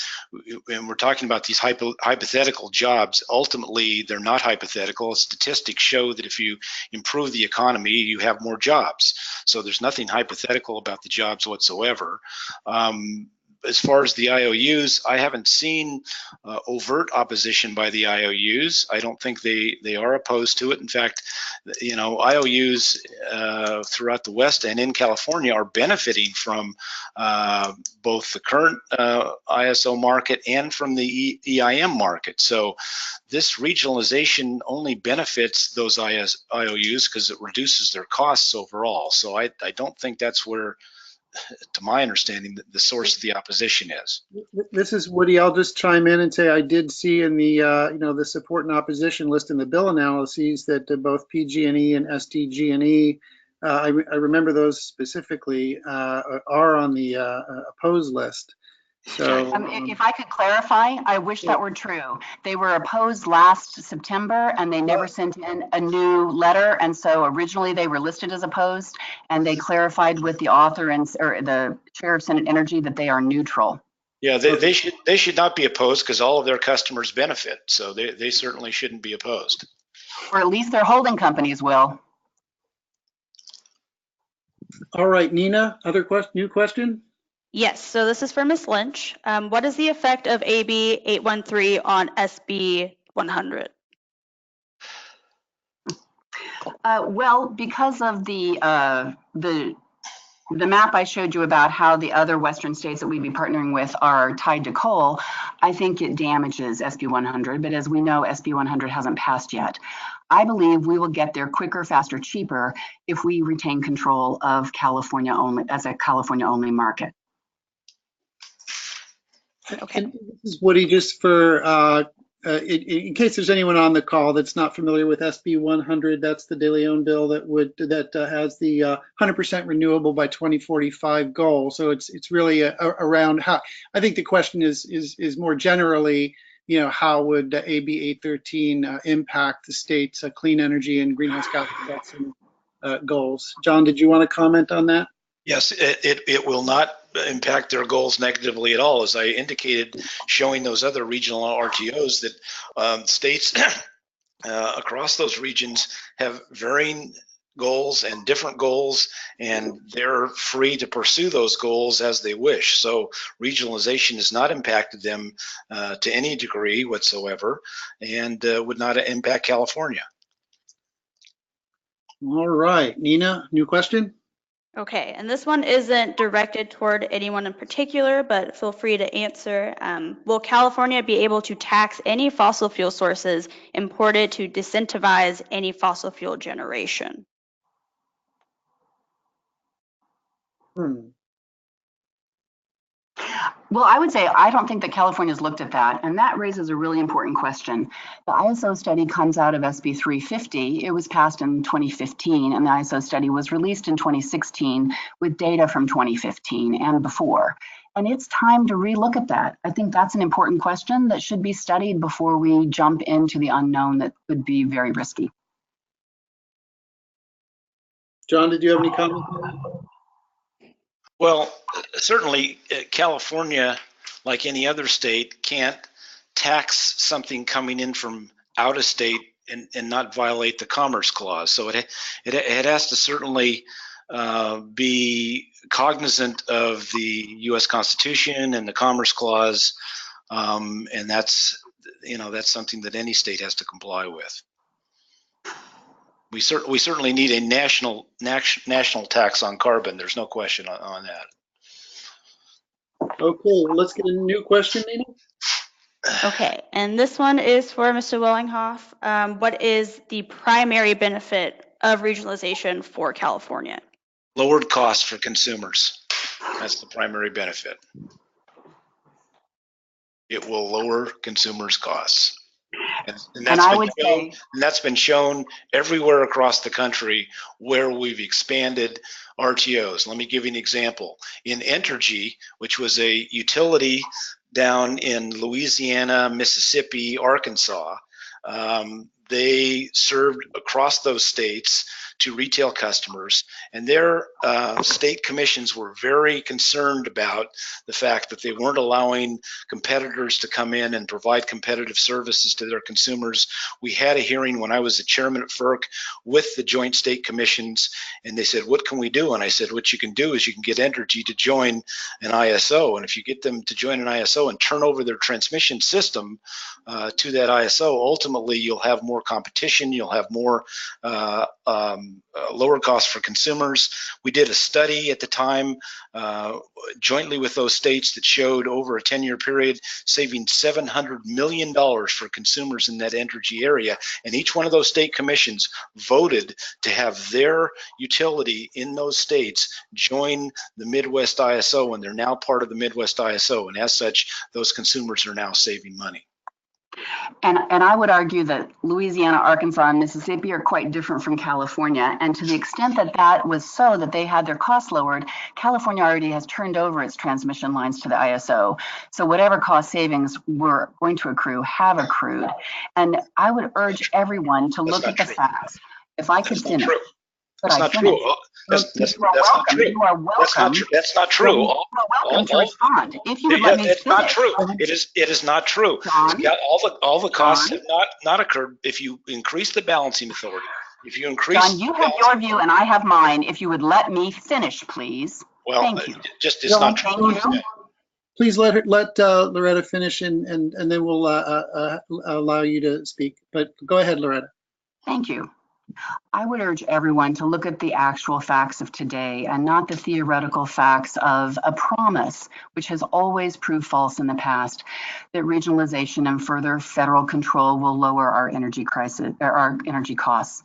when we're talking about these hypothetical jobs, ultimately they're not hypothetical. Statistics show that if you improve the economy, you have more jobs. So there's nothing hypothetical about the jobs whatsoever. As far as the IOUs, I haven't seen overt opposition by the IOUs. I don't think they are opposed to it. In fact, IOUs throughout the West and in California are benefiting from both the current ISO market and from the EIM market. So this regionalization only benefits those IOUs because it reduces their costs overall. So I don't think that's where, to my understanding, the source of the opposition is. This is Woody. I'll just chime in and say I did see in the the support and opposition list in the bill analyses that both PG&E and SDG&E, I remember those specifically, are on the opposed list. So if I could clarify, I wish that were true. They were opposed last September and they never sent in a new letter. And so originally they were listed as opposed, and they clarified with the author or the chair of Senate Energy that they are neutral. Yeah, they should not be opposed because all of their customers benefit. So they certainly shouldn't be opposed. Or at least their holding companies will. all right, Nina, new question? Yes, so this is for Ms. Lynch. What is the effect of AB 813 on SB 100? Well, because of the map I showed you about how the other Western states that we'd be partnering with are tied to coal, I think it damages SB 100. But as we know, SB 100 hasn't passed yet. I believe we will get there quicker, faster, cheaper if we retain control of California only as a California only market. Okay. And this is Woody, just for in case there's anyone on the call that's not familiar with SB 100, that's the De Leon bill that has the 100% renewable by 2045 goal. So it's really around how. I think the question is more generally, how would AB 813 impact the state's clean energy and greenhouse gas reduction goals? John, did you want to comment on that? Yes, it will not impact their goals negatively at all. As I indicated, showing those other regional RTOs that states across those regions have varying goals and different goals, and they're free to pursue those goals as they wish. So regionalization has not impacted them to any degree whatsoever, and would not impact California. All right, Nina, new question? Okay, and this one isn't directed toward anyone in particular, but feel free to answer. Will California be able to tax any fossil fuel sources imported to disincentivize any fossil fuel generation? Well, I would say I don't think that California's looked at that, and that raises a really important question. The ISO study comes out of SB 350. It was passed in 2015, and the ISO study was released in 2016 with data from 2015 and before. And it's time to relook at that. I think that's an important question that should be studied before we jump into the unknown that could be very risky. John, did you have any comments on that? Well, certainly California, like any other state, can't tax something coming in from out of state and not violate the Commerce Clause. So it has to certainly be cognizant of the U.S. Constitution and the Commerce Clause, and that's something that any state has to comply with. We certainly need a national tax on carbon. There's no question on that. Okay, well, let's get a new question, Nina. Okay, and this one is for Mr. Wellinghoff. What is the primary benefit of regionalization for California? Lowered costs for consumers. That's the primary benefit. It will lower consumers' costs. And that's been shown everywhere across the country where we've expanded RTOs. Let me give you an example. In Entergy, which was a utility down in Louisiana, Mississippi, Arkansas, they served across those states to retail customers, and their state commissions were very concerned about the fact that they weren't allowing competitors to come in and provide competitive services to their consumers. We had a hearing when I was the chairman at FERC with the joint state commissions, and they said, what can we do? And I said, what you can do is you can get Entergy to join an ISO, and if you get them to join an ISO and turn over their transmission system to that ISO, ultimately you'll have more competition, you'll have more lower costs for consumers. We did a study at the time jointly with those states that showed over a 10-year period saving $700 million for consumers in that Entergy area, and each one of those state commissions voted to have their utility in those states join the Midwest ISO, and they're now part of the Midwest ISO, and as such those consumers are now saving money. And I would argue that Louisiana, Arkansas, and Mississippi are quite different from California. And to the extent that that was so that they had their costs lowered, California already has turned over its transmission lines to the ISO. So whatever cost savings were going to accrue have accrued. And I would urge everyone to look at the facts. If I could finish. That's not true. That's not true. You are welcome. That's not true. You are welcome to respond. If you would let me finish. It's not true. It is not true. All the costs have not occurred. If you increase the balancing authority, if you increase. John, you have your view and I have mine. If you would let me finish, please. Well, thank you. It's not true. Please let Loretta finish, and then we'll allow you to speak. But go ahead, Loretta. Thank you. I would urge everyone to look at the actual facts of today and not the theoretical facts of a promise, which has always proved false in the past, that regionalization and further federal control will lower our energy crisis, or our energy costs.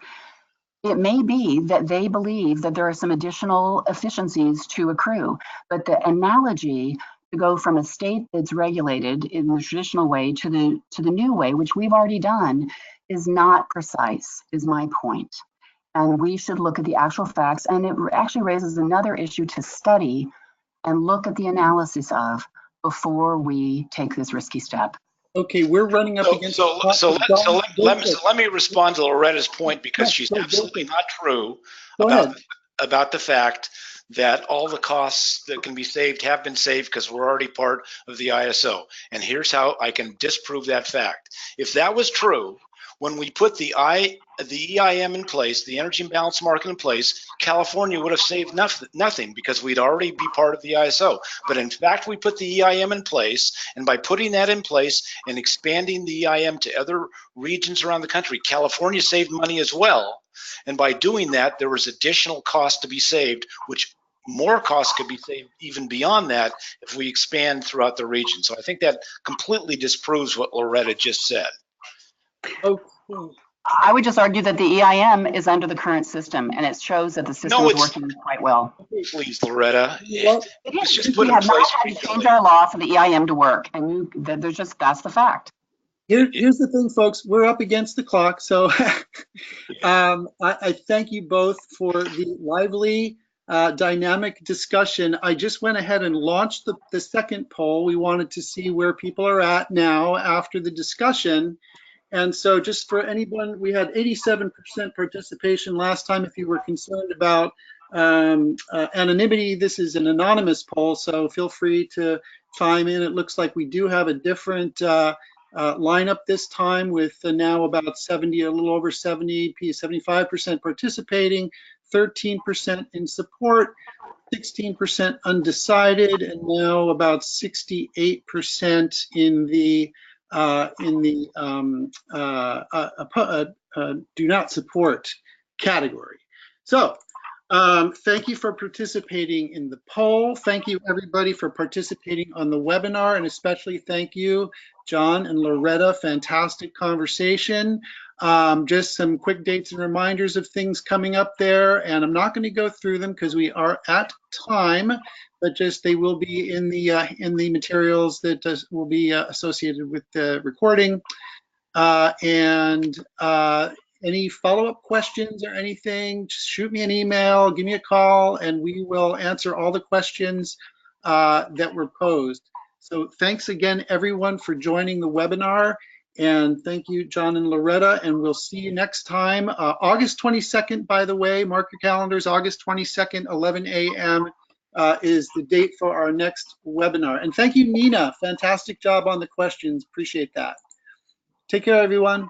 It may be that they believe that there are some additional efficiencies to accrue, but the analogy to go from a state that's regulated in the traditional way to the new way, which we've already done, is not precise, is my point. And we should look at the actual facts, and it actually raises another issue to study and look at the analysis of before we take this risky step. Okay, we're running up against. Let me respond to Loretta's point, because she's absolutely not true about the fact that all the costs that can be saved have been saved because we're already part of the ISO. And here's how I can disprove that fact. If that was true, when we put the EIM in place, the Energy Imbalance Market in place, California would have saved nothing because we'd already be part of the ISO. But in fact, we put the EIM in place, and by putting that in place and expanding the EIM to other regions around the country, California saved money as well. And by doing that, there was additional cost to be saved, which more costs could be saved even beyond that if we expand throughout the region. So I think that completely disproves what Loretta just said. Okay. I would just argue that the EIM is under the current system, and it shows that the system is working quite well. Please, Loretta. Well, we have not had to change our law for the EIM to work, and that's the fact. Here's the thing, folks. We're up against the clock, so I thank you both for the lively, dynamic discussion. I just went ahead and launched the second poll. We wanted to see where people are at now after the discussion. And so just for anyone, we had 87% participation last time. If you were concerned about anonymity, this is an anonymous poll, so feel free to chime in. It looks like we do have a different lineup this time, with now about a little over 75% participating, 13% in support, 16% undecided, and now about 68% in the do not support category. So thank you for participating in the poll. Thank you everybody for participating on the webinar, and especially thank you John and Loretta, fantastic conversation. Just some quick dates and reminders of things coming up there, and I'm not going to go through them because we are at time, but just they will be in the materials that will be associated with the recording. Any follow-up questions or anything, just shoot me an email, give me a call, and we will answer all the questions that were posed. So thanks again, everyone, for joining the webinar. And thank you, John and Loretta, and we'll see you next time. August 22nd, by the way, mark your calendars, August 22nd, 11 a.m. Is the date for our next webinar. And thank you, Nina. Fantastic job on the questions. Appreciate that. Take care, everyone.